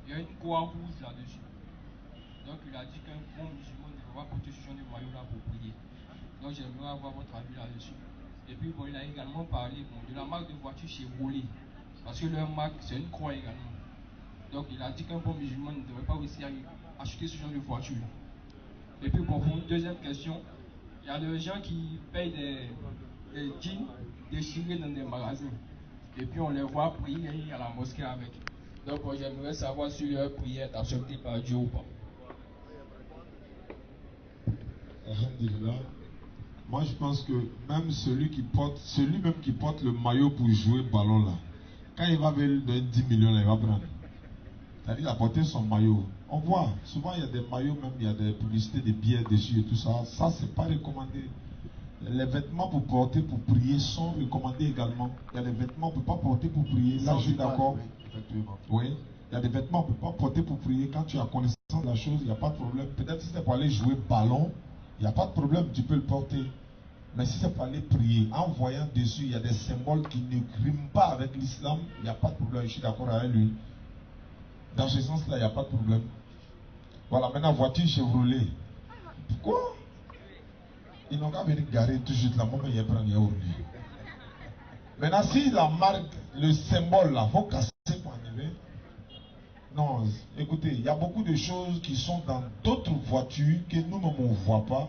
Il y a une croix rouge là-dessus. Donc il a dit qu'un bon musulman ne doit pas porter ce genre de maillot-là pour prier. Donc j'aimerais avoir votre avis là-dessus. Et puis bon, il a également parlé de la marque de voiture Chevrolet. Parce que leur marque, c'est une croix également. Donc il a dit qu'un bon musulman ne devrait pas aussi acheter ce genre de voiture. Et puis bon, pour une deuxième question, il y a des gens qui payent des jeans déchirés dans des magasins. Et puis on les voit prier à la mosquée avec. Donc j'aimerais savoir si leur prière est acceptée par Dieu ou pas. Alhamdulillah. Moi je pense que même celui même qui porte le maillot pour jouer ballon là, quand il va vers 10 millions là, il va prendre. C'est-à-dire il a porté son maillot. On voit, souvent il y a des maillots, même il y a des publicités de billets dessus et tout ça. Ça c'est pas recommandé. Les vêtements pour porter pour prier sont recommandés également. Il y a des vêtements qu'on ne peut pas porter pour prier. Là, je suis d'accord. Oui. Il y a des vêtements qu'on ne peut pas porter pour prier. Quand tu as connaissance de la chose, il n'y a pas de problème. Peut-être si c'est pour aller jouer ballon, il n'y a pas de problème, tu peux le porter. Mais si c'est pour aller prier, en voyant dessus, il y a des symboles qui ne riment pas avec l'islam, il n'y a pas de problème. Je suis d'accord avec lui. Dans ce sens-là, il n'y a pas de problème. Voilà, maintenant, voiture Chevrolet. Pourquoi? Ils n'ont qu'à venir garer tout de suite là, moi je vais prendre aujourd'hui. Maintenant, si la marque, le symbole là, faut casser pour enlever. Non, écoutez, il y a beaucoup de choses qui sont dans d'autres voitures que nous-mêmes on ne voit pas.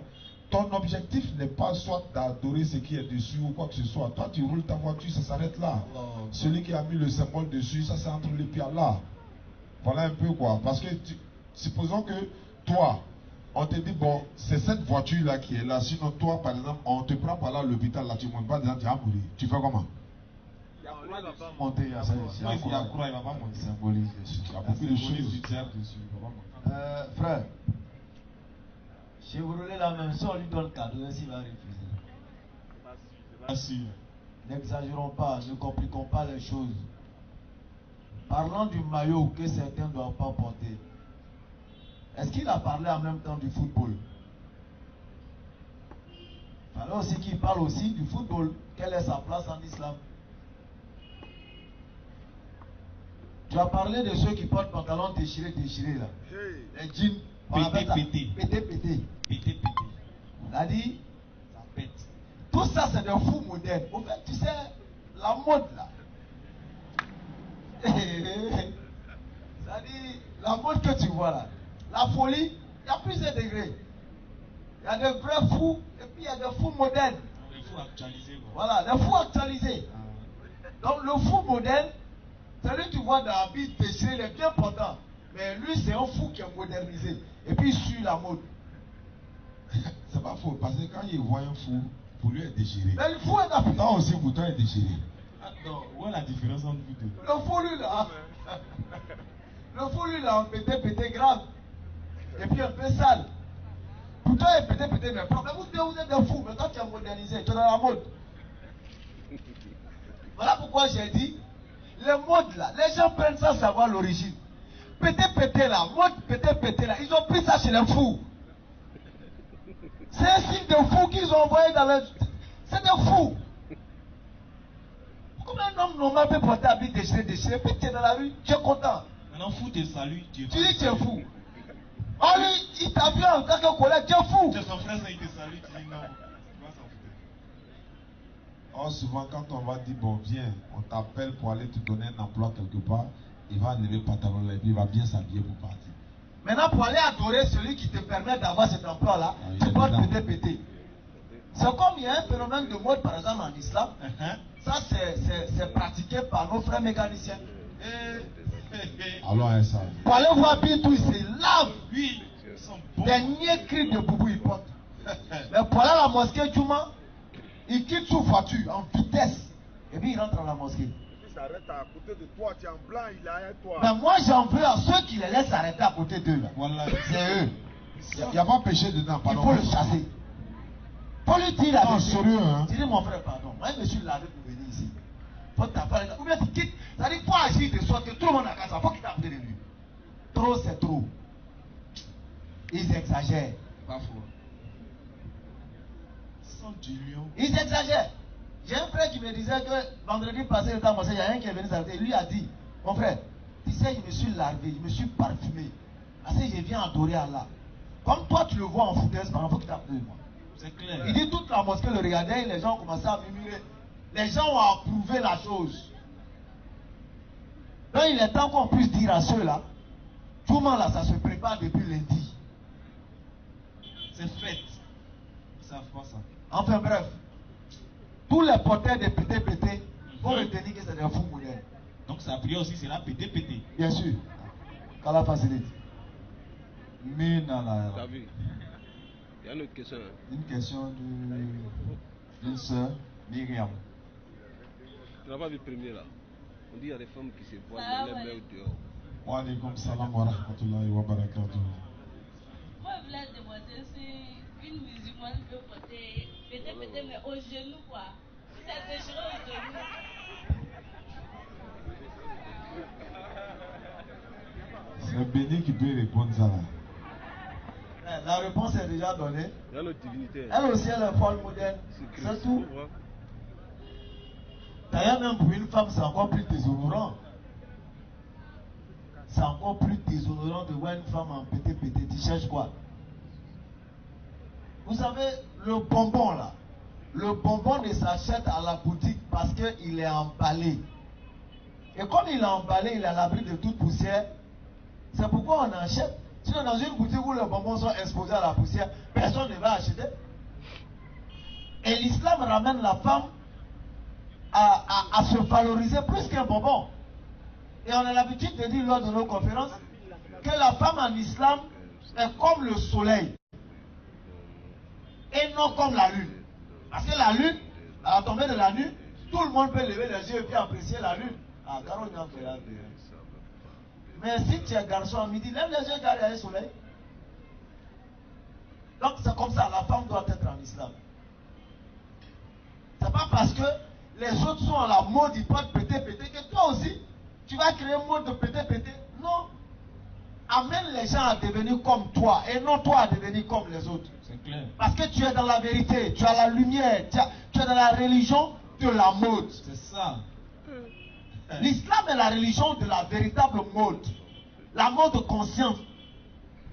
Ton objectif n'est pas soit d'adorer ce qui est dessus ou quoi que ce soit. Toi, tu roules ta voiture, ça s'arrête là. Celui qui a mis le symbole dessus, ça c'est entre les pieds là. Voilà un peu quoi. Parce que, supposons que toi, on te dit, bon, c'est cette voiture-là qui est là. Sinon, toi, par exemple, on te prend par là à l'hôpital, là, tu ne montes pas, tu vas mourir. Tu fais comment? Il va pas monter, il y a croix, il va pas monter. Symbolise dessus. Il y a beaucoup de choses dessus. Frère, Chevrolet, la même, si on lui donne cadeau, est-ce qu'il va refuser? Pas sûr. N'exagérons pas, ne compliquons pas les choses. Parlons du maillot que certains ne doivent pas porter. Est-ce qu'il a parlé en même temps du football? Il fallait aussi qu'il parle aussi du football. Quelle est sa place en islam? Tu as parlé de ceux qui portent pantalons déchirés là. Les jeans. Pété. C'est-à-dire, ça pète. Tout ça, c'est des fous modernes. Au fait, tu sais, la mode là. C'est-à-dire, la mode que tu vois là. La folie, il y a plusieurs degrés. Il y a des vrais fous et puis il y a des fous modernes. Les fous actualisés. Voilà, les fous actualisés. Donc le fou moderne, celui que tu vois dans la vie déchiré, il est bien portant. Mais lui, c'est un fou qui est modernisé. Et puis il suit la mode. C'est pas faux, parce que quand il voit un fou, pour lui est déchiré. Mais le fou est appelé. Toi aussi, pour toi, est déchiré. Non, où est la différence entre vous deux? Le fou, lui, là. Le fou, lui, là, pété grave. Et puis un peu sale. Pour toi, il est pété, mais problème, vous êtes des fous. Mais toi, tu es modernisé, tu es dans la mode. Voilà pourquoi j'ai dit, les modes là, les gens prennent ça sans savoir l'origine. Pété là, mode pété là, ils ont pris ça chez les fous. C'est un signe de fou qu'ils ont envoyé dans le... C'est des fous. Comment un homme normal peut porter habit déchiré, puis tu es dans la rue, tu es content. Maintenant, fou te salue, tu dis que tu es fou. Oh lui, il t'a vu en tant que collègue, tu es fou. Tu es son frère, il te salue, tu dis non. Or, souvent, quand on va dire, bon, viens, on t'appelle pour aller te donner un emploi quelque part, il va enlever le pantalon là et puis il va bien s'habiller pour partir. Maintenant, pour aller adorer celui qui te permet d'avoir cet emploi-là, tu dois péter. C'est comme il y a un phénomène de mode, par exemple, en islam. Ça, c'est pratiqué par nos frères mécaniciens. Alors, ça. Pour aller voir Bintou, il se lave. Oui, dernier cri de boubou, il porte. Mais pour aller à la mosquée, Djouma, il quitte sa voiture en vitesse. Et puis il rentre dans la mosquée. Il s'arrête à côté de toi, tu es en blanc, il est à toi. Mais moi, j'en veux à ceux qui les laissent s'arrêter à côté d'eux. Voilà. C'est eux. Il n'y a pas péché dedans, pardon. Il faut le chasser. Faut lui dire la vérité. Sérieux, hein? Tu dis, mon frère, pardon. Moi, je me suis lavé pour venir ici. Faut t'appeler. Ou bien tu quittes. C'est-à-dire, faut agir de sorte que tout le monde a qu'à ça. Faut qu'il t'appelle de lui. Trop, c'est trop. Ils exagèrent. Pas faux. Ils exagèrent. J'ai un frère qui me disait que vendredi passé, il y a un qui est venu s'arrêter. Lui a dit, mon frère, tu sais, poussière, je me suis largué, je me suis parfumé. Parce que je viens adorer Allah. Comme toi, tu le vois en foutaise, par exemple, tu t'appelles moi. C'est clair. Il dit toute la mosquée le regardait, les gens ont commencé à murmurer. Les gens ont approuvé la chose. Donc il est temps qu'on puisse dire à ceux-là, tout le monde là, ça se prépare depuis lundi. C'est fait. Ils savent pas ça. Enfin bref, tous les porteurs de pété vont retenir que c'est des fous modernes. Donc sa prière aussi, c'est la pété. Bien sûr. Qu'Allah facilite. Mais dans la... T'as vu? Il y a une autre question. Hein. Une question d'une sœur, Myriam. Tu n'as pas vu le premier là? On dit qu'il y a des femmes qui se voilent dans les mains dehors. Wa alaikum salam wa rahmatullahi wa barakatuh. Moi, je voulais demander si une musulmane peut porter pété, mais au genou quoi. Si c'est déchiré au genou. C'est Béni qui peut répondre ça là. La réponse est déjà donnée. Il y a notre divinité. Elle aussi, elle est folle moderne. C'est tout. D'ailleurs, même pour une femme, c'est encore plus déshonorant. C'est encore plus déshonorant de voir une femme en pété. Tu cherches quoi? Vous savez, le bonbon là, le bonbon ne s'achète à la boutique parce qu'il est emballé. Et comme il est emballé, il est à l'abri de toute poussière. C'est pourquoi on achète. Sinon, dans une boutique où les bonbons sont exposés à la poussière, personne ne va acheter. Et l'islam ramène la femme à se valoriser plus qu'un bonbon. Et on a l'habitude de dire lors de nos conférences que la femme en islam est comme le soleil et non comme la lune. Parce que la lune, à la tombée de la nuit, tout le monde peut lever les yeux et puis apprécier la lune. Ah, Caroline a fait la vie. Mais si tu es garçon à midi, lève les yeux car il y a le soleil. Donc c'est comme ça, la femme doit être en islam. C'est pas parce que les autres sont à la mode, ils portent pété que toi aussi, tu vas créer un mode de pété. Non. Amène les gens à devenir comme toi et non toi à devenir comme les autres. C'est clair. Parce que tu es dans la vérité, tu as la lumière, tu es dans la religion de la mode. C'est ça. L'islam est la religion de la véritable mode. La mode consciente.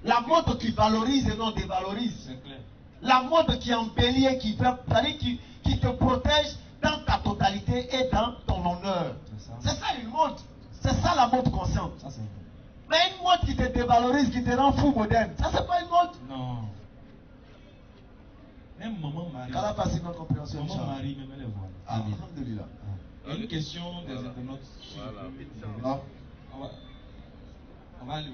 La mode qui valorise et non dévalorise. C'est clair. La mode qui embellit et qui te protège dans ta totalité et dans ton honneur. C'est ça une mode. C'est ça la mode consciente. Ça, c'est... Mais une mode qui te dévalorise, qui te rend fou moderne, ça c'est pas une mode. Non. Même maman Marie. Qu'Allah facilite notre compréhension. Maman Marie, même elle est voilée. Ah, alhamdulillah. Il y a une question des internautes. Voilà. On va aller